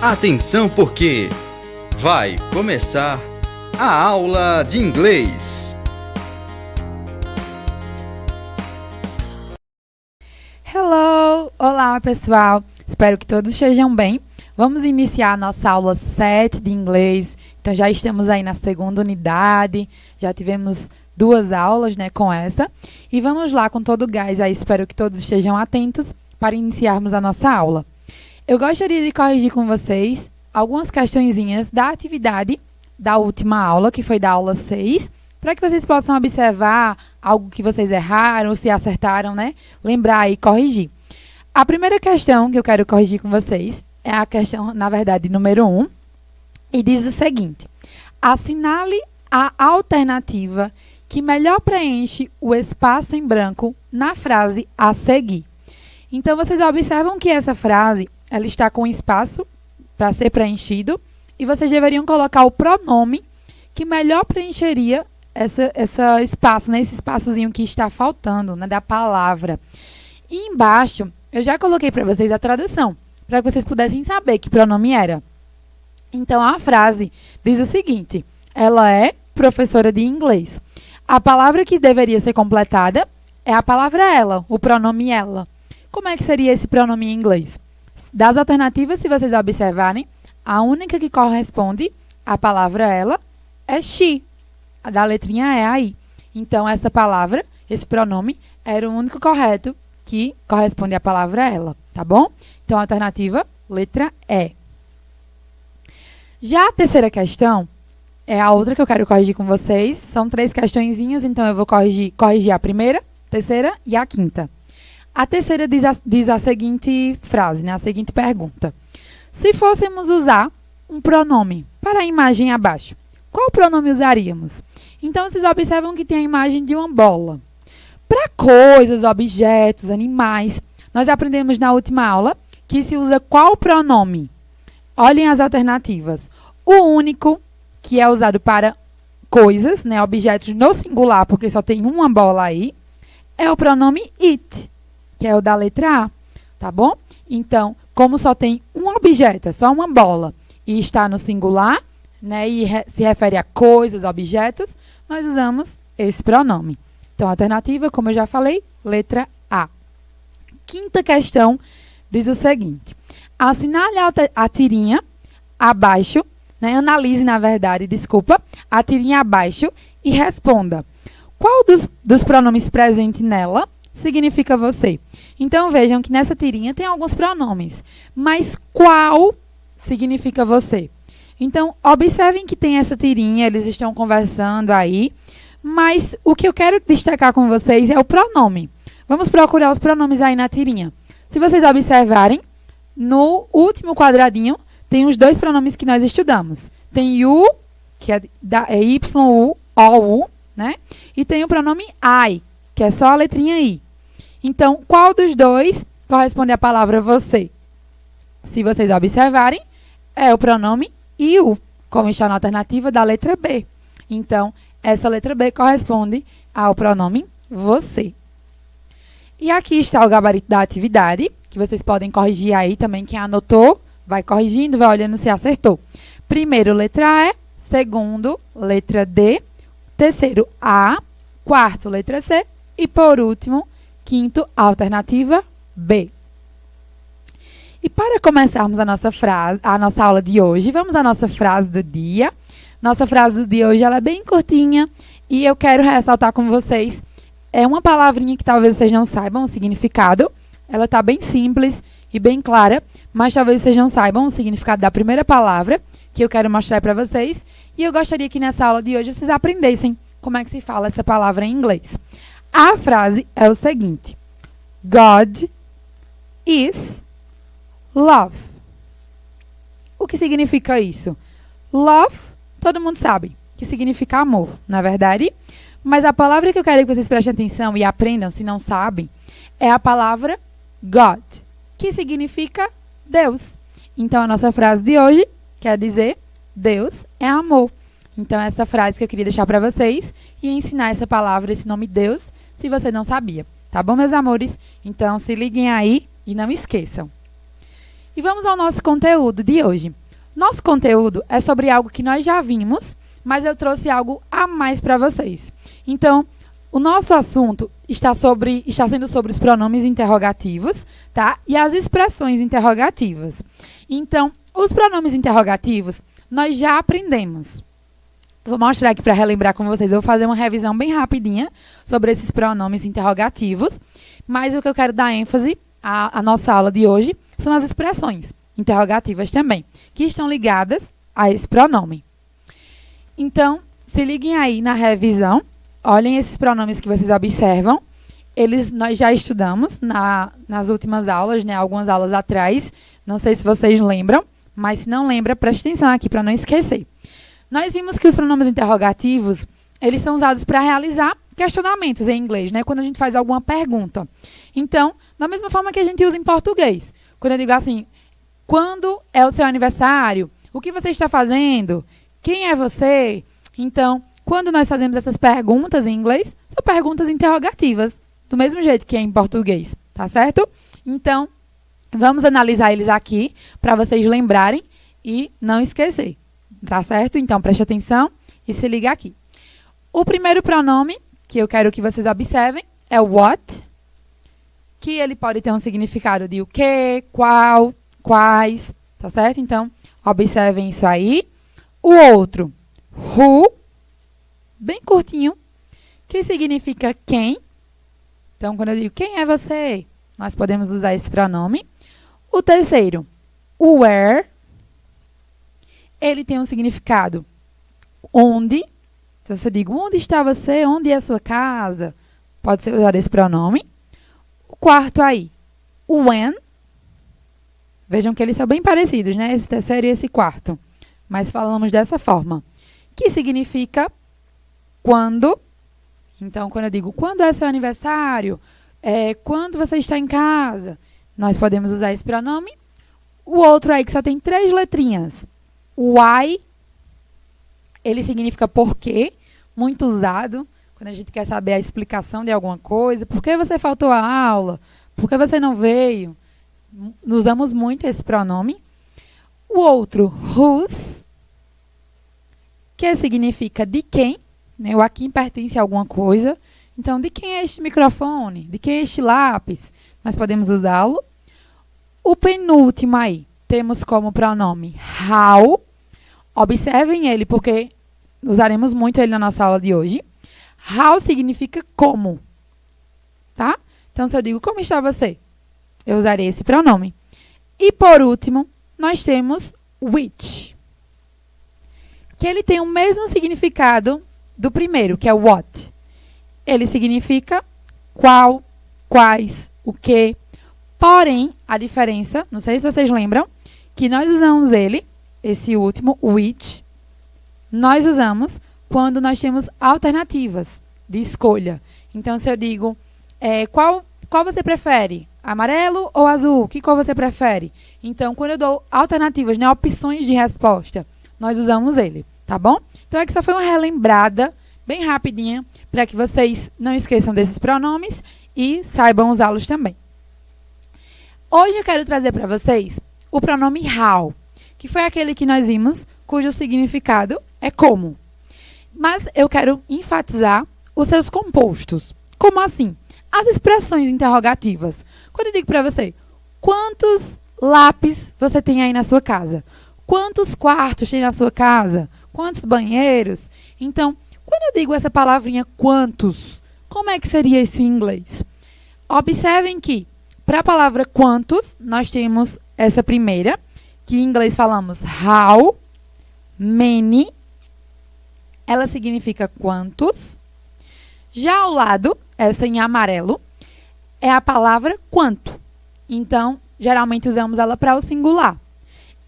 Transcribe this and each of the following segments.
Atenção porque vai começar a aula de inglês. Hello! Olá, pessoal! Espero que todos estejam bem. Vamos iniciar a nossa aula 7 de inglês. Então, já estamos aí na segunda unidade. Já tivemos 2 aulas, com essa. E vamos lá com todo o gás aí. Espero que todos estejam atentos para iniciarmos a nossa aula. Eu gostaria de corrigir com vocês algumas questõezinhas da atividade da última aula, que foi da aula 6, para que vocês possam observar algo que vocês erraram, ou se acertaram, lembrar e corrigir. A primeira questão que eu quero corrigir com vocês é a questão, na verdade, número 1, e diz o seguinte: assinale a alternativa que melhor preenche o espaço em branco na frase a seguir. Então, vocês observam que essa frase ela está com espaço para ser preenchido e vocês deveriam colocar o pronome que melhor preencheria esse espaço, esse espaçozinho que está faltando, da palavra. E embaixo, eu já coloquei para vocês a tradução, para que vocês pudessem saber que pronome era. Então, a frase diz o seguinte: ela é professora de inglês. A palavra que deveria ser completada é a palavra ela, o pronome ela. Como é que seria esse pronome em inglês? Das alternativas, se vocês observarem, a única que corresponde à palavra ela é she. A da letrinha é a i. Então, essa palavra, esse pronome, era o único correto que corresponde à palavra ela, tá bom? Então, a alternativa, letra E. Já a terceira questão é a outra que eu quero corrigir com vocês. São 3 questõezinhas, então eu vou corrigir a primeira, terceira e a quinta. A terceira diz a seguinte frase, a seguinte pergunta: se fôssemos usar um pronome para a imagem abaixo, qual pronome usaríamos? Então, vocês observam que tem a imagem de uma bola. Para coisas, objetos, animais, nós aprendemos na última aula que se usa qual pronome? Olhem as alternativas. O único, que é usado para coisas, objetos no singular, porque só tem uma bola aí, é o pronome it, que é o da letra A, tá bom? Então, como só tem um objeto, é só uma bola, e está no singular, e se refere a coisas, objetos, nós usamos esse pronome. Então, a alternativa, como eu já falei, letra A. Quinta questão diz o seguinte: assinale a tirinha abaixo, analise, na verdade, a tirinha abaixo e responda. Qual dos pronomes presentes nela significa você? Então, vejam que nessa tirinha tem alguns pronomes, mas qual significa você? Então, observem que tem essa tirinha, eles estão conversando aí, mas o que eu quero destacar com vocês é o pronome. Vamos procurar os pronomes aí na tirinha. Se vocês observarem, no último quadradinho, tem os 2 pronomes que nós estudamos. Tem you, que é y-u, o-u, e tem o pronome I, que é só a letrinha I. Então, qual dos 2 corresponde à palavra você? Se vocês observarem, é o pronome you, como está na alternativa da letra B. Então, essa letra B corresponde ao pronome você. E aqui está o gabarito da atividade, que vocês podem corrigir aí também. Quem anotou, vai corrigindo, vai olhando se acertou. Primeiro, letra E. Segundo, letra D. Terceiro, A. Quarto, letra C. E, por último, quinto, alternativa B. E para começarmos a nossa aula de hoje, vamos à nossa frase do dia. Nossa frase do dia hoje ela é bem curtinha e eu quero ressaltar com vocês. É uma palavrinha que talvez vocês não saibam o significado. Ela está bem simples e bem clara, mas talvez vocês não saibam o significado da primeira palavra que eu quero mostrar para vocês. E eu gostaria que nessa aula de hoje vocês aprendessem como é que se fala essa palavra em inglês. A frase é o seguinte: God is love. O que significa isso? Love, todo mundo sabe que significa amor, na verdade. Mas a palavra que eu quero que vocês prestem atenção e aprendam, se não sabem, é a palavra God, que significa Deus. Então, a nossa frase de hoje quer dizer Deus é amor. Então, essa frase que eu queria deixar para vocês e ensinar essa palavra, esse nome Deus, se você não sabia. Tá bom, meus amores? Então, se liguem aí e não esqueçam. E vamos ao nosso conteúdo de hoje. Nosso conteúdo é sobre algo que nós já vimos, mas eu trouxe algo a mais para vocês. Então, o nosso assunto está sendo sobre os pronomes interrogativos, tá? E as expressões interrogativas. Então, os pronomes interrogativos nós já aprendemos. Vou mostrar aqui para relembrar com vocês. Eu vou fazer uma revisão bem rapidinha sobre esses pronomes interrogativos. Mas o que eu quero dar ênfase à nossa aula de hoje são as expressões interrogativas também, que estão ligadas a esse pronome. Então, se liguem aí na revisão. Olhem esses pronomes que vocês observam. Nós já estudamos nas últimas aulas, né? Algumas aulas atrás. Não sei se vocês lembram, mas se não lembra, preste atenção aqui para não esquecer. Nós vimos que os pronomes interrogativos, eles são usados para realizar questionamentos em inglês, né? Quando a gente faz alguma pergunta. Então, da mesma forma que a gente usa em português. Quando eu digo assim, quando é o seu aniversário? O que você está fazendo? Quem é você? Então, quando nós fazemos essas perguntas em inglês, são perguntas interrogativas, do mesmo jeito que é em português, tá certo? Então, vamos analisar eles aqui, para vocês lembrarem e não esquecer, tá certo? Então, preste atenção e se liga aqui. O primeiro pronome que eu quero que vocês observem é o what, que ele pode ter um significado de o que, qual, quais, tá certo? Então, observem isso aí. O outro, who, bem curtinho, que significa quem. Então, quando eu digo quem é você, nós podemos usar esse pronome. O terceiro, o where, ele tem um significado onde. Então, se eu digo onde está você, onde é a sua casa, pode ser usado esse pronome. O quarto aí, o when. Vejam que eles são bem parecidos, né? Esse terceiro e esse quarto. Mas falamos dessa forma. Que significa quando. Então, quando eu digo quando é seu aniversário, quando você está em casa, nós podemos usar esse pronome. O outro aí que só tem 3 letrinhas. Why, ele significa porquê, muito usado, quando a gente quer saber a explicação de alguma coisa. Por que você faltou à aula? Por que você não veio? Usamos muito esse pronome. O outro, whose, que significa de quem, né? O a quem pertence a alguma coisa. Então, de quem é este microfone? De quem é este lápis? Nós podemos usá-lo. O penúltimo aí, temos como pronome how. Observem ele, porque usaremos muito ele na nossa aula de hoje. How significa como, tá? Então, se eu digo como está você, eu usarei esse pronome. E, por último, nós temos which, que ele tem o mesmo significado do primeiro, que é what. Ele significa qual, quais, o que. Porém, a diferença, não sei se vocês lembram, que nós usamos ele, esse último, which, nós usamos quando nós temos alternativas de escolha. Então, se eu digo, qual você prefere? Amarelo ou azul? Que cor você prefere? Então, quando eu dou alternativas, né, opções de resposta, nós usamos ele, tá bom? Então, aqui só foi uma relembrada bem rapidinha para que vocês não esqueçam desses pronomes e saibam usá-los também. Hoje eu quero trazer para vocês o pronome how, que foi aquele que nós vimos, cujo significado é como. Mas eu quero enfatizar os seus compostos. Como assim? As expressões interrogativas. Quando eu digo para você, quantos lápis você tem aí na sua casa? Quantos quartos tem na sua casa? Quantos banheiros? Então, quando eu digo essa palavrinha quantos, como é que seria isso em inglês? Observem que, para a palavra quantos, nós temos essa primeira, que em inglês falamos how, many, ela significa quantos. Já ao lado, essa em amarelo, é a palavra quanto. Então, geralmente usamos ela para o singular.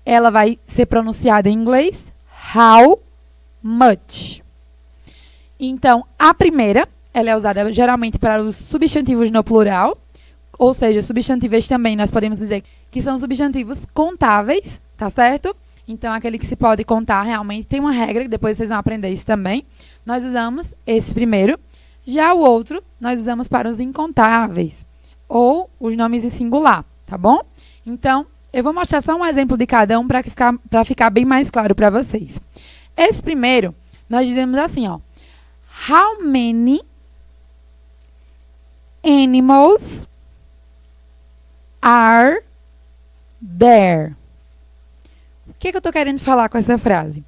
Ela vai ser pronunciada em inglês how much. Então, a primeira, ela é usada geralmente para os substantivos no plural, ou seja, substantivos também nós podemos dizer que são substantivos contáveis, tá certo? Então, aquele que se pode contar realmente tem uma regra, que depois vocês vão aprender isso também. Nós usamos esse primeiro. Já o outro, nós usamos para os incontáveis, ou os nomes em singular, tá bom? Então, Eu vou mostrar só um exemplo de cada um para ficar bem mais claro para vocês. Esse primeiro, nós dizemos assim, ó. How many animals are there? O que eu estou querendo falar com essa frase?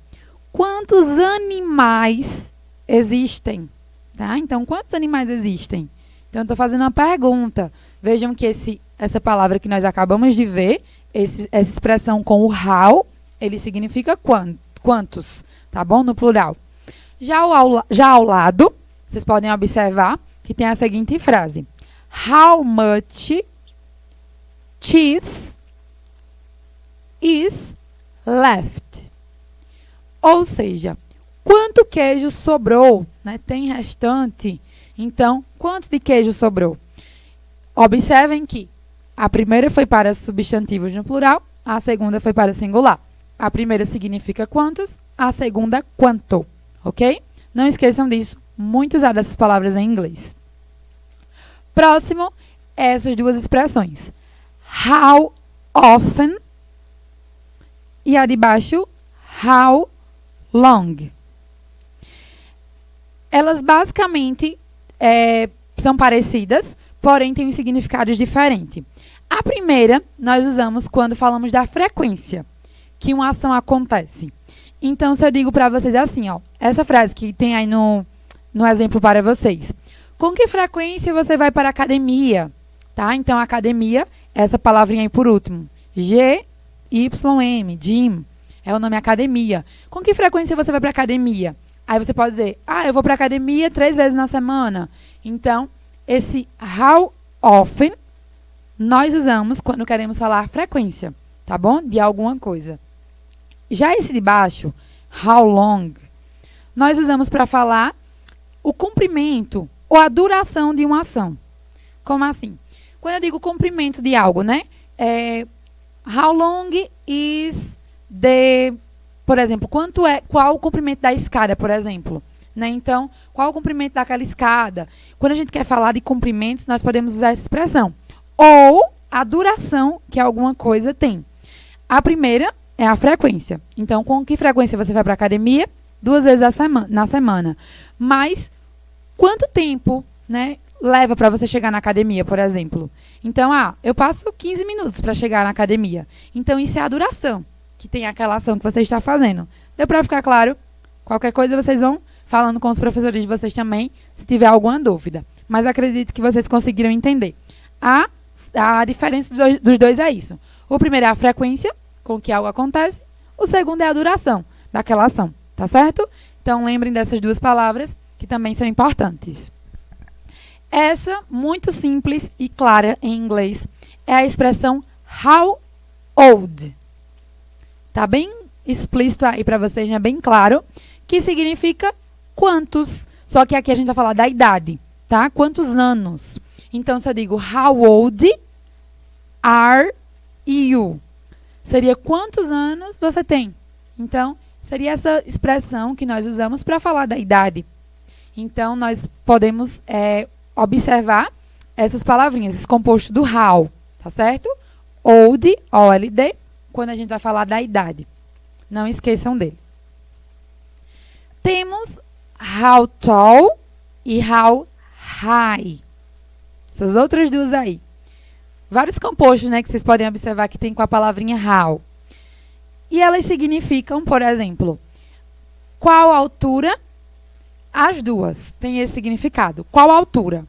Quantos animais existem? Tá? Então, quantos animais existem? Então, eu estou fazendo uma pergunta. Vejam que essa palavra que nós acabamos de ver, essa expressão com o how, ele significa quantos, tá bom? No plural. Já ao lado, vocês podem observar que tem a seguinte frase. How much cheese is left? Ou seja, quanto queijo sobrou, né? Tem restante. Então, quanto de queijo sobrou? Observem que a primeira foi para substantivos no plural, a segunda foi para singular. A primeira significa quantos, a segunda quanto, ok? Não esqueçam disso, muito usada essas palavras em inglês. Próximo, essas duas expressões. How often e a de baixo, how long. Elas basicamente são parecidas, porém têm significados diferentes. A primeira, nós usamos quando falamos da frequência que uma ação acontece. Então, se eu digo para vocês assim, ó, essa frase que tem aí no exemplo para vocês. Com que frequência você vai para a academia? Tá? Então, academia, essa palavrinha aí por último. G-Y-M, gym, é o nome academia. Com que frequência você vai para a academia? Aí você pode dizer, eu vou para a academia 3 vezes na semana. Então, esse how often, nós usamos quando queremos falar frequência, tá bom? De alguma coisa. Já esse de baixo, how long, nós usamos para falar o comprimento ou a duração de uma ação. Como assim? Quando eu digo comprimento de algo, né? How long is the... Por exemplo, qual o comprimento da escada, por exemplo? Né? Então, qual o comprimento daquela escada? Quando a gente quer falar de comprimentos, nós podemos usar essa expressão. Ou a duração que alguma coisa tem. A primeira é a frequência. Então, com que frequência você vai para a academia? 2 vezes na semana. Mas, quanto tempo, né, leva para você chegar na academia, por exemplo? Então, eu passo 15 minutos para chegar na academia. Então, isso é a duração que tem aquela ação que você está fazendo. Deu para ficar claro? Qualquer coisa vocês vão falando com os professores de vocês também, se tiver alguma dúvida. Mas acredito que vocês conseguiram entender. A diferença dos dois é isso. O primeiro é a frequência com que algo acontece. O segundo é a duração daquela ação. Tá certo? Então, lembrem dessas duas palavras que também são importantes. Essa, muito simples e clara em inglês, é a expressão how old. Tá bem explícito aí para vocês, né? Bem claro, que significa quantos. Só que aqui a gente vai falar da idade, tá? Quantos anos. Então, se eu digo how old are you? Seria quantos anos você tem. Então, seria essa expressão que nós usamos para falar da idade. Então, nós podemos observar essas palavrinhas, esse composto do how, tá certo? Old, O-L-D, quando a gente vai falar da idade. Não esqueçam dele. Temos how tall e how high. Essas outras duas aí. Vários compostos, né, que vocês podem observar que tem com a palavrinha how. E elas significam, por exemplo, qual altura? As duas têm esse significado. Qual altura?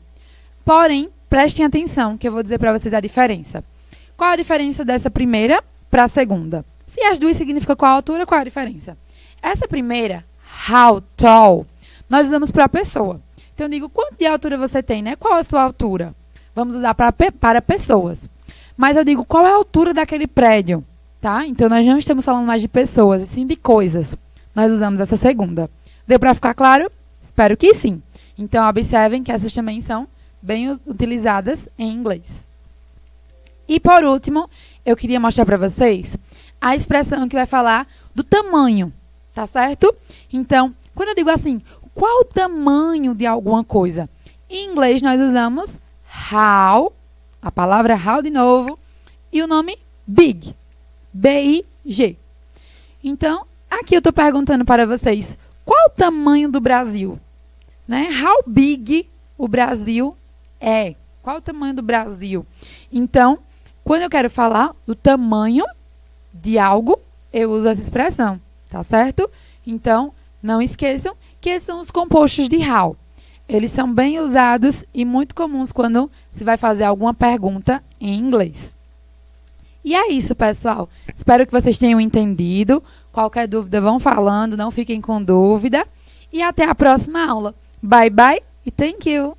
Porém, prestem atenção que eu vou dizer para vocês a diferença. Qual a diferença dessa primeira para a segunda? Se as duas significam qual altura, qual a diferença? Essa primeira, how tall, nós usamos para a pessoa. Então, eu digo, quanto de altura você tem, né? Qual a sua altura? Vamos usar para pessoas. Mas eu digo, qual é a altura daquele prédio? Tá? Então, nós não estamos falando mais de pessoas, e sim de coisas. Nós usamos essa segunda. Deu para ficar claro? Espero que sim. Então, observem que essas também são bem utilizadas em inglês. E, por último, eu queria mostrar para vocês a expressão que vai falar do tamanho, tá certo? Então, quando eu digo assim, qual o tamanho de alguma coisa? Em inglês, nós usamos how, a palavra how de novo, e o nome big. B-I-G. Então, aqui eu estou perguntando para vocês, qual o tamanho do Brasil? Né? How big o Brasil é? Qual o tamanho do Brasil? Então, quando eu quero falar do tamanho de algo, eu uso essa expressão, tá certo? Então, não esqueçam que esses são os compostos de how. Eles são bem usados e muito comuns quando se vai fazer alguma pergunta em inglês. E é isso, pessoal. Espero que vocês tenham entendido. Qualquer dúvida, vão falando, não fiquem com dúvida. E até a próxima aula. Bye, bye e thank you!